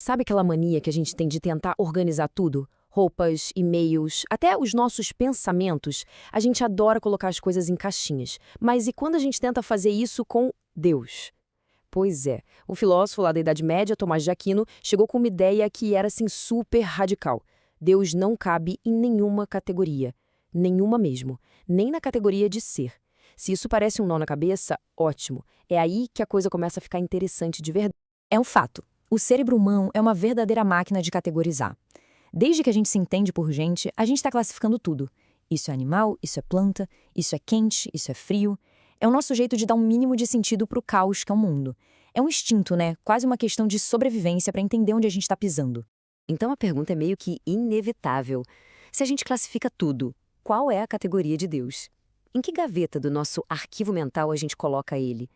Sabe aquela mania que a gente tem de tentar organizar tudo? Roupas, e-mails, até os nossos pensamentos. A gente adora colocar as coisas em caixinhas. Mas e quando a gente tenta fazer isso com Deus? Pois é, o filósofo lá da Idade Média, Tomás de Aquino, chegou com uma ideia que era assim super radical. Deus não cabe em nenhuma categoria. Nenhuma mesmo. Nem na categoria de ser. Se isso parece um nó na cabeça, ótimo. É aí que a coisa começa a ficar interessante de verdade. É um fato. O cérebro humano é uma verdadeira máquina de categorizar. Desde que a gente se entende por gente, a gente está classificando tudo. Isso é animal, isso é planta, isso é quente, isso é frio. É o nosso jeito de dar um mínimo de sentido para o caos que é o mundo. É um instinto, né? Quase uma questão de sobrevivência para entender onde a gente está pisando. Então a pergunta é meio que inevitável. Se a gente classifica tudo, qual é a categoria de Deus? Em que gaveta do nosso arquivo mental a gente coloca ele?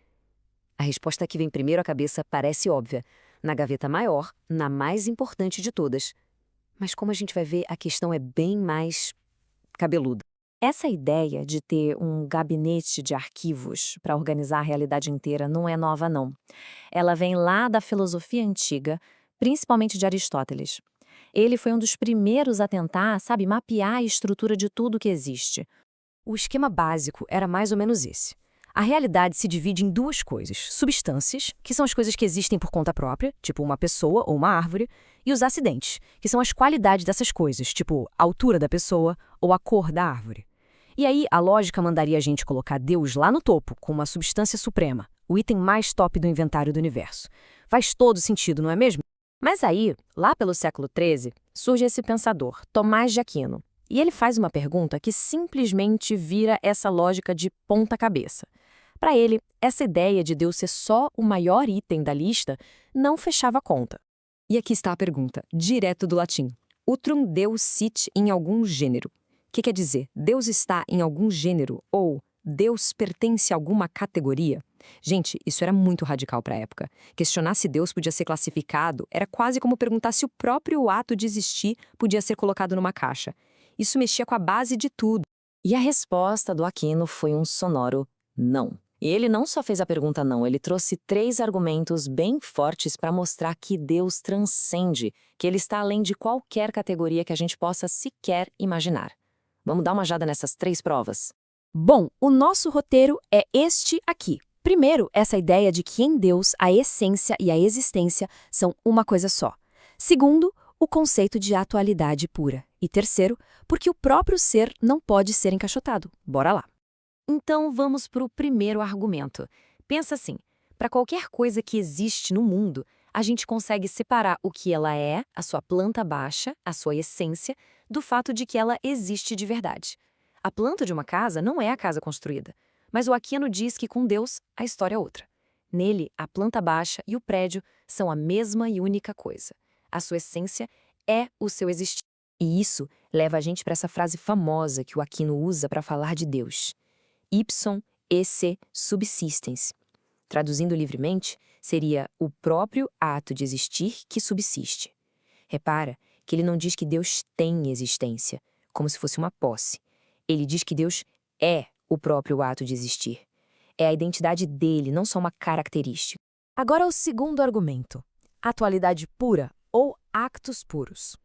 A resposta que vem primeiro à cabeça parece óbvia. Na gaveta maior, na mais importante de todas. Mas como a gente vai ver, a questão é bem mais cabeluda. Essa ideia de ter um gabinete de arquivos para organizar a realidade inteira não é nova, não. Ela vem lá da filosofia antiga, principalmente de Aristóteles. Ele foi um dos primeiros a tentar, sabe, mapear a estrutura de tudo que existe. O esquema básico era mais ou menos esse. A realidade se divide em duas coisas: substâncias, que são as coisas que existem por conta própria, tipo uma pessoa ou uma árvore, e os acidentes, que são as qualidades dessas coisas, tipo a altura da pessoa ou a cor da árvore. E aí, a lógica mandaria a gente colocar Deus lá no topo, como uma substância suprema, o item mais top do inventário do universo. Faz todo sentido, não é mesmo? Mas aí, lá pelo século XIII, surge esse pensador, Tomás de Aquino. E ele faz uma pergunta que simplesmente vira essa lógica de ponta cabeça. Para ele, essa ideia de Deus ser só o maior item da lista não fechava a conta. E aqui está a pergunta, direto do latim. Utrum Deus sit in algum gênero. O que quer dizer? Deus está em algum gênero ou Deus pertence a alguma categoria? Gente, isso era muito radical para a época. Questionar se Deus podia ser classificado era quase como perguntar se o próprio ato de existir podia ser colocado numa caixa. Isso mexia com a base de tudo. E a resposta do Aquino foi um sonoro não. E ele não só fez a pergunta não, ele trouxe 3 argumentos bem fortes para mostrar que Deus transcende, que ele está além de qualquer categoria que a gente possa sequer imaginar. Vamos dar uma olhada nessas 3 provas? Bom, o nosso roteiro é este aqui. Primeiro, essa ideia de que em Deus a essência e a existência são uma coisa só. Segundo, o conceito de atualidade pura. E terceiro, porque o próprio ser não pode ser encaixotado. Bora lá. Então vamos para o primeiro argumento. Pensa assim, para qualquer coisa que existe no mundo, a gente consegue separar o que ela é, a sua planta baixa, a sua essência, do fato de que ela existe de verdade. A planta de uma casa não é a casa construída, mas o Aquino diz que com Deus a história é outra. Nele, a planta baixa e o prédio são a mesma e única coisa. A sua essência é o seu existir. E isso leva a gente para essa frase famosa que o Aquino usa para falar de Deus. Ipsum esse subsistens. Traduzindo livremente, seria o próprio ato de existir que subsiste. Repara que ele não diz que Deus tem existência, como se fosse uma posse. Ele diz que Deus é o próprio ato de existir. É a identidade dele, não só uma característica. Agora o segundo argumento. Atualidade pura ou actos puros.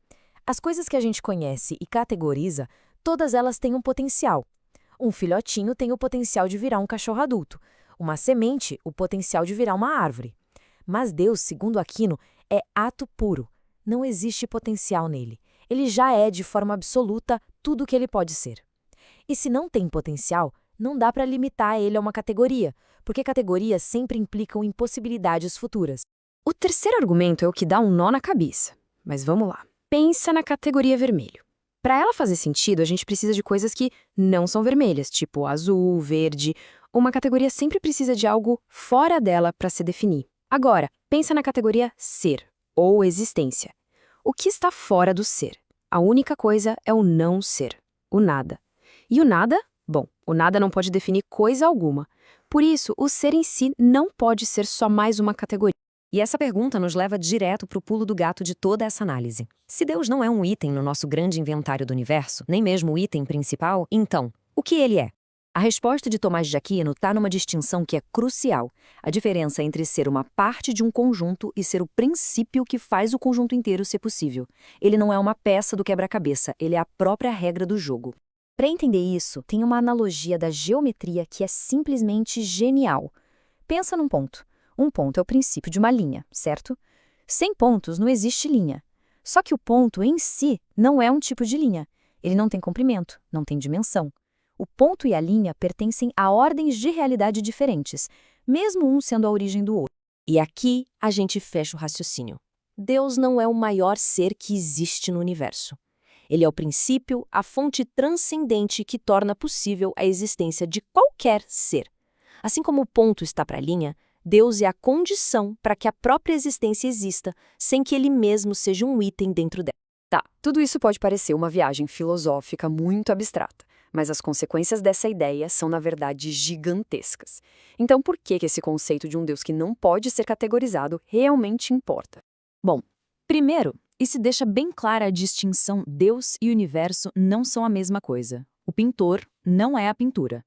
As coisas que a gente conhece e categoriza, todas elas têm um potencial. Um filhotinho tem o potencial de virar um cachorro adulto. Uma semente, o potencial de virar uma árvore. Mas Deus, segundo Aquino, é ato puro. Não existe potencial nele. Ele já é, de forma absoluta, tudo o que ele pode ser. E se não tem potencial, não dá para limitar ele a uma categoria, porque categorias sempre implicam impossibilidades futuras. O terceiro argumento é o que dá um nó na cabeça. Mas vamos lá. Pensa na categoria vermelho. Para ela fazer sentido, a gente precisa de coisas que não são vermelhas, tipo azul, verde. Uma categoria sempre precisa de algo fora dela para se definir. Agora, pensa na categoria ser, ou existência. O que está fora do ser? A única coisa é o não ser, o nada. E o nada? Bom, o nada não pode definir coisa alguma. Por isso, o ser em si não pode ser só mais uma categoria. E essa pergunta nos leva direto para o pulo do gato de toda essa análise. Se Deus não é um item no nosso grande inventário do universo, nem mesmo o item principal, então, o que ele é? A resposta de Tomás de Aquino está numa distinção que é crucial: a diferença entre ser uma parte de um conjunto e ser o princípio que faz o conjunto inteiro ser possível. Ele não é uma peça do quebra-cabeça, ele é a própria regra do jogo. Para entender isso, tem uma analogia da geometria que é simplesmente genial. Pensa num ponto. Um ponto é o princípio de uma linha, certo? Sem pontos não existe linha. Só que o ponto em si não é um tipo de linha. Ele não tem comprimento, não tem dimensão. O ponto e a linha pertencem a ordens de realidade diferentes, mesmo um sendo a origem do outro. E aqui a gente fecha o raciocínio. Deus não é o maior ser que existe no universo. Ele é o princípio, a fonte transcendente que torna possível a existência de qualquer ser. Assim como o ponto está para a linha, Deus é a condição para que a própria existência exista, sem que ele mesmo seja um item dentro dela. Tá, tudo isso pode parecer uma viagem filosófica muito abstrata, mas as consequências dessa ideia são, na verdade, gigantescas. Então, por que esse conceito de um Deus que não pode ser categorizado realmente importa? Bom, primeiro, isso deixa bem clara a distinção: Deus e universo não são a mesma coisa. O pintor não é a pintura.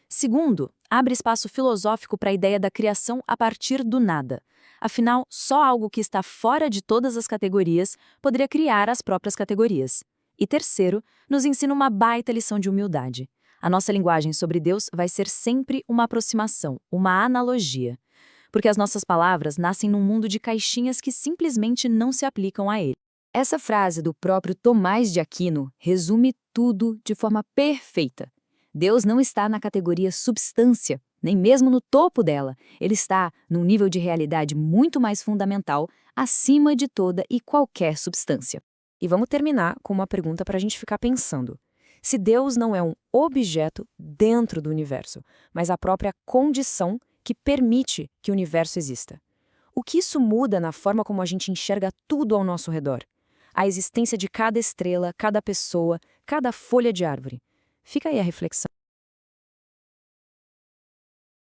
Segundo, abre espaço filosófico para a ideia da criação a partir do nada. Afinal, só algo que está fora de todas as categorias poderia criar as próprias categorias. E terceiro, nos ensina uma baita lição de humildade. A nossa linguagem sobre Deus vai ser sempre uma aproximação, uma analogia. Porque as nossas palavras nascem num mundo de caixinhas que simplesmente não se aplicam a ele. Essa frase do próprio Tomás de Aquino resume tudo de forma perfeita. Deus não está na categoria substância, nem mesmo no topo dela. Ele está num nível de realidade muito mais fundamental, acima de toda e qualquer substância. E vamos terminar com uma pergunta para a gente ficar pensando. Se Deus não é um objeto dentro do universo, mas a própria condição que permite que o universo exista, o que isso muda na forma como a gente enxerga tudo ao nosso redor? A existência de cada estrela, cada pessoa, cada folha de árvore. Fica aí a reflexão.